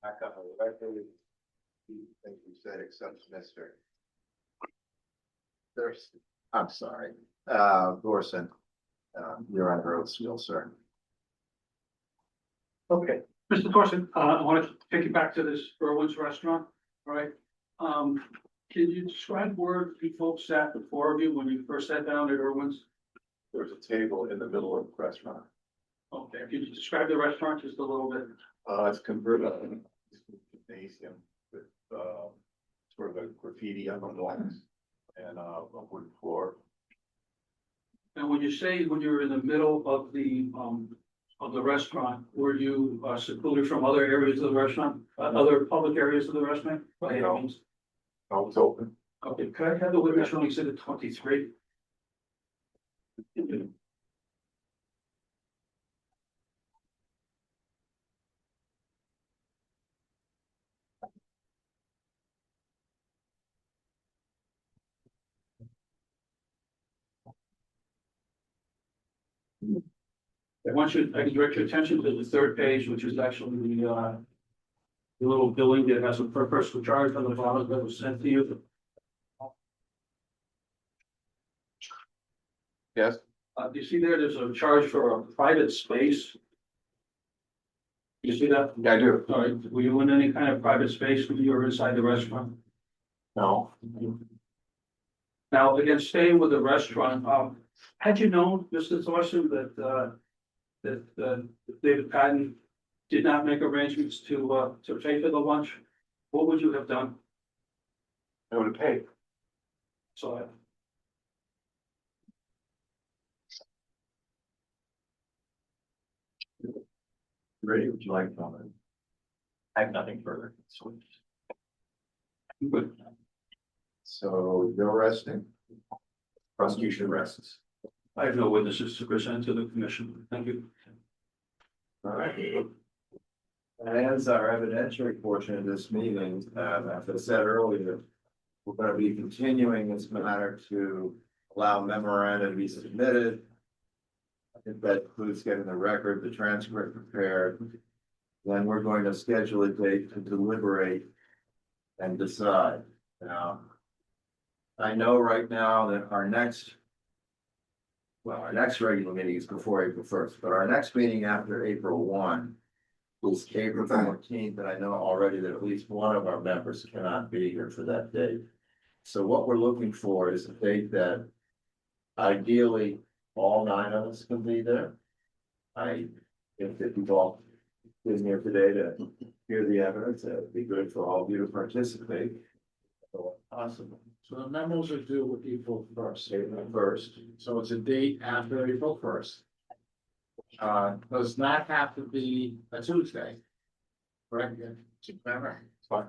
Back up on the record. Things we said except Mr. Thurston. I'm sorry, Gorson. You're under oath still, sir. Okay, Mr. Thorson, I want to take you back to this Irwin's restaurant, all right? Can you describe where you folks sat, the four of you, when you first sat down at Irwin's? There's a table in the middle of the restaurant. Okay, can you describe the restaurant just a little bit? It's converted into a gymnasium with, sort of a graffiti on the walls and, a wood floor. And when you say when you're in the middle of the restaurant, were you secluded from other areas of the restaurant, other public areas of the restaurant? By any No. means? Oh, it's open. Okay, could I have the witness from exhibit 23? I can direct your attention to the third page, which is actually the little billing that has a per person charge on the bottom that was sent to you. Yes, Do you see there's a charge for a private space? You see that? I do. All right, were you in any kind of private space when you were inside the restaurant? No, Now, again, staying with the restaurant, had you known, Mr. Thorson, that David Patton did not make arrangements to pay for the lunch, what would you have done? I would have paid. So Ready? Would you like to comment? I have nothing further. good. So you're resting. Prosecution rests. I have no witnesses to present to the commission. Thank you. All right. That ends our evidentiary portion of this meeting. As I said earlier, we're going to be continuing this matter to allow memoranda to be submitted. I think that includes getting the record, the transcript prepared. Then we're going to schedule a date to deliberate and decide. Now, I know right now that our next regular meeting is before April 1st, but our next meeting after April 1 is April 14th, and I know already that at least one of our members cannot be here for that date. So what we're looking for is a date that ideally all 9 of us can be there. If you've all been here today to hear the evidence, it would be good for all of you to participate. Awesome. So the memos are due with April 1st. April 1st. So it's a date after April 1st. Does not have to be a Tuesday. Correct? Remember? Fine.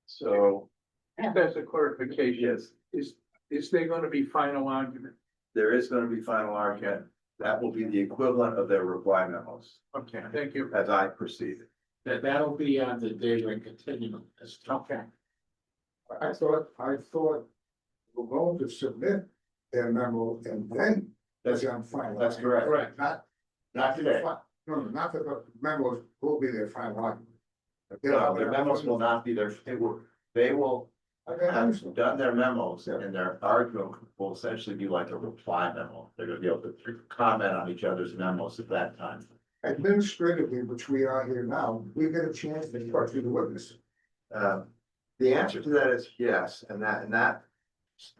So, That's a clarification. Is there gonna be final argument? there is going to be final argument. That will be the equivalent of their reply memos, Okay, thank you. as I perceive it. That'll be on the daily continuum. Okay. I thought we're going to submit their memo and then. That's- on final. that's correct. Correct, not. Not today. No, not that the memos will be their final argument. No, their memos will not be there. They will Okay, I have understand. done their memos and their argument will essentially be like a reply memo. They're gonna be able to comment on each other's memos at that time. Administratively, which we are here now, we get a chance to talk to the witness. The answer to that is yes, and that,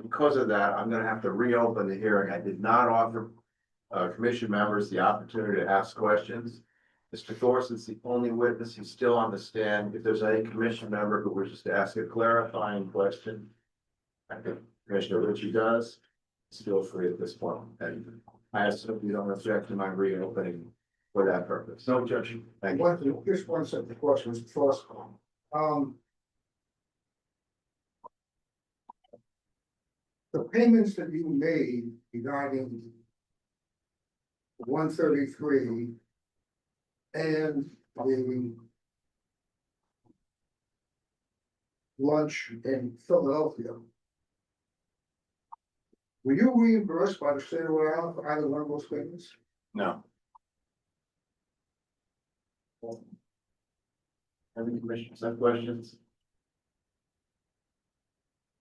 because of that, I'm gonna have to reopen the hearing. I did not offer commission members the opportunity to ask questions. Mr. Thorson's the only witness. He's still on the stand. If there's any commission member who wishes to ask a clarifying question, I think Commissioner Ritchie does. Feel free at this point. And I assume you don't object to my reopening for that purpose. No objection. Thank you. Just one simple question, Mr. First. The payments that you made regarding 133 and the lunch in Philadelphia. Were you reimbursed by the state of Rhode Island for either one of those payments? No, Any commissioners have questions?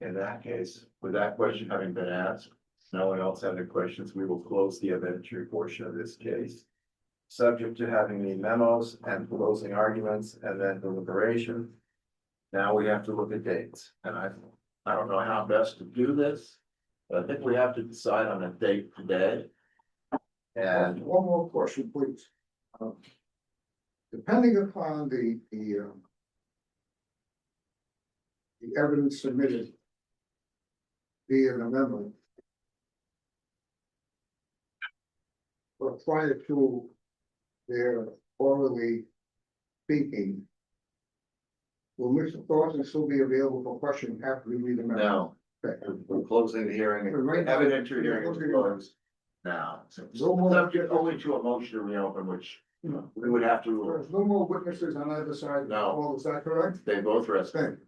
In that case, with that question having been asked, no one else have any questions, we will close the evidentiary portion of this case. Subject to having the memos and closing arguments and then deliberation. Now we have to look at dates, and I don't know how best to do this, but I think we have to decide on a date today. And One more question, please. Depending upon the evidence submitted via an amendment. But prior to their orally speaking. Will Mr. Thorson still be available for question after we read the amendment? no, Okay. we're closing the hearing, evidentiary hearing is closed now. No more- Subject only to a motion to reopen, which we would have to, There's no more witnesses on either side? No. Well, is that correct? they both rest. Thank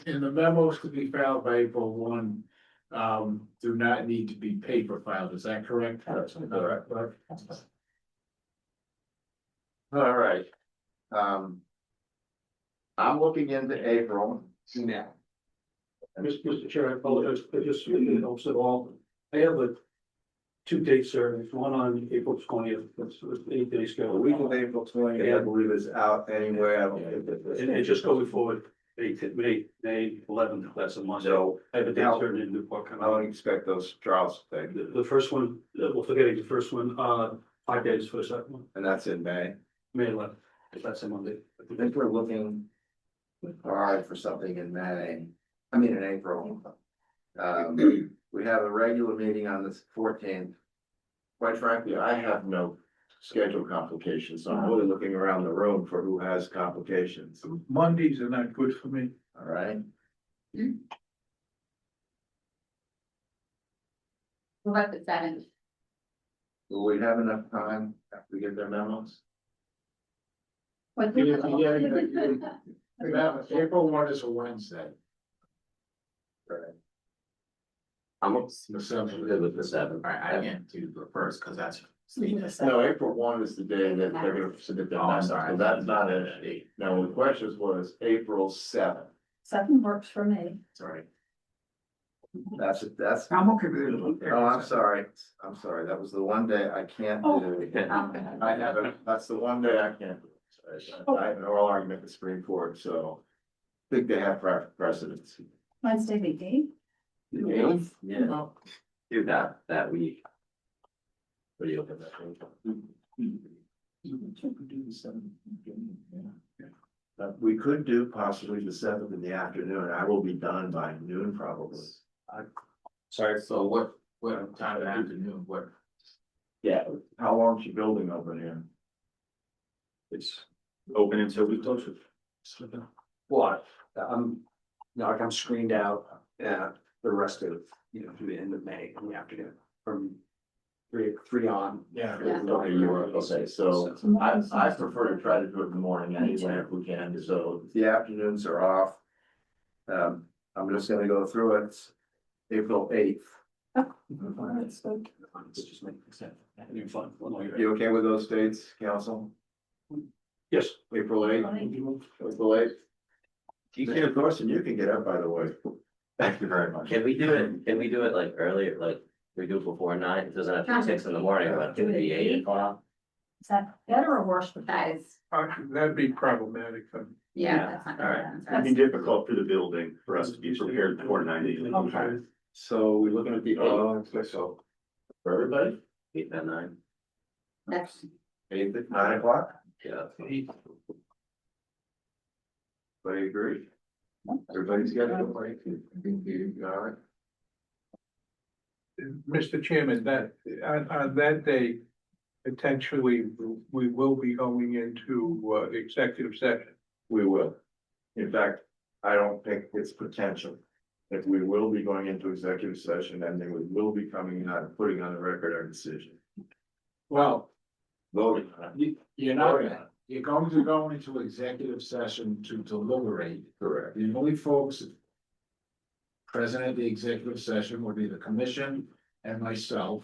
you. And the memos to be filed by April 1, do not need to be paper filed, is that correct? That's correct. All right. I'm looking into April now. Mr. Chair, I apologize, I just, helps at all. I have two dates there, one on April 20th, that's 8 days The ago. week of April 20th, I believe, is out anyway. I don't think that And just going forward, May 11th, that's a Monday. So I have a date now- certain in Newport I don't County. expect those trials to take, The first one, we're forgetting the first one, 5 days for the second one, and that's in May. May 11th, if that's a Monday. I think we're looking hard for something in May, in April. We have a regular meeting on the 14th. Quite frankly, I have no schedule complications, so I'm really looking around the room for who has complications, Mondays are not good for me. all right? What about the 7th? Will we have enough time after we get their memos? What's Yeah, the- April 1 is a Wednesday. Right. I'm The 7th. good with the 7th. I can't do the first, because that's. No, April 1 is the day that they're gonna submit their Oh, I'm memos, sorry. so that's not it. No, the question was April 7th. 7 works for me. Sorry. That's, I'm okay with it. oh, I'm sorry, that was the one day I can't do. I have it, that's the one day I can't do. I have an oral argument with the Supreme Court, so I think they have precedence. Wednesday, the 8th? Yeah, do that week. What do you open that week? We could do possibly the 7th in the afternoon, I will be done by noon probably. Sorry, so what time of afternoon, what? Yeah, how long is your building open here? It's open until we close it. What, I'm screened out, the rest of, through the end of May in the afternoon, from three on. Yeah. Yeah. Okay, you are, okay, so I prefer to try to do it in the morning anyway if we can, so if the afternoons are off. I'm just gonna go through it, April 8th. It's just making sense. Having fun. You okay with those dates, council? Yes. April 8th, April 8th. Mr. Thorson, you can get up, by the way. Thank you very much. Can we do it like earlier, like we do it before 9? It doesn't have to be 6 in the morning, but it could be 8 o'clock. Is that better or worse for guys? That'd be problematic for me. Yeah, that's not. all right. gonna- It'd be difficult for the building for us to be prepared before 9 Okay. So we're looking at the, so for everybody, 8 and 9. That's, 8th at 9 o'clock, Yeah. everybody agree? Everybody's got it, all right? Mr. Chairman, on that day, potentially, we will be going into, executive session. We will. In fact, I don't think it's potential. If we will be going into executive session and then we will be coming out and putting on the record our decision, Well, voting on it. you're not, you're going to go into executive session to deliberate. Correct. The only folks present at the executive session will be the commission and myself.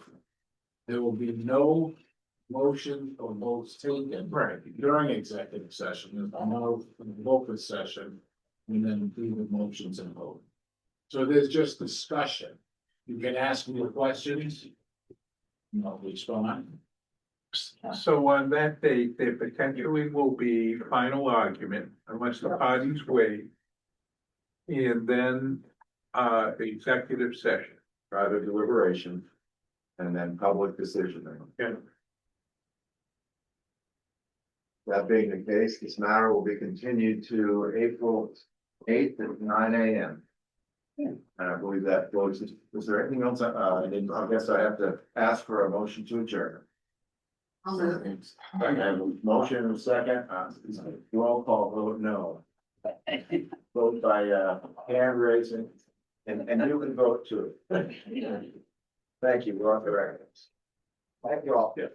There will be no motion or votes taken. Right. During executive session, there's no open session, and then do the motions and vote. So there's just discussion. You can ask me questions. No, respond. So on that date, there potentially will be final argument unless the parties waive. And then, executive session. Private deliberation, and then public decision. Yeah. That being the case, this matter will be continued to April 8th at 9 a.m. And I believe that closes. Is there anything else? I guess I have to ask for a motion to adjourn. I'll move it. I have a motion and a second, roll call vote no. Vote by, hand raising, and you can vote too. Thank you, we're off the record. Thank you all. Yeah.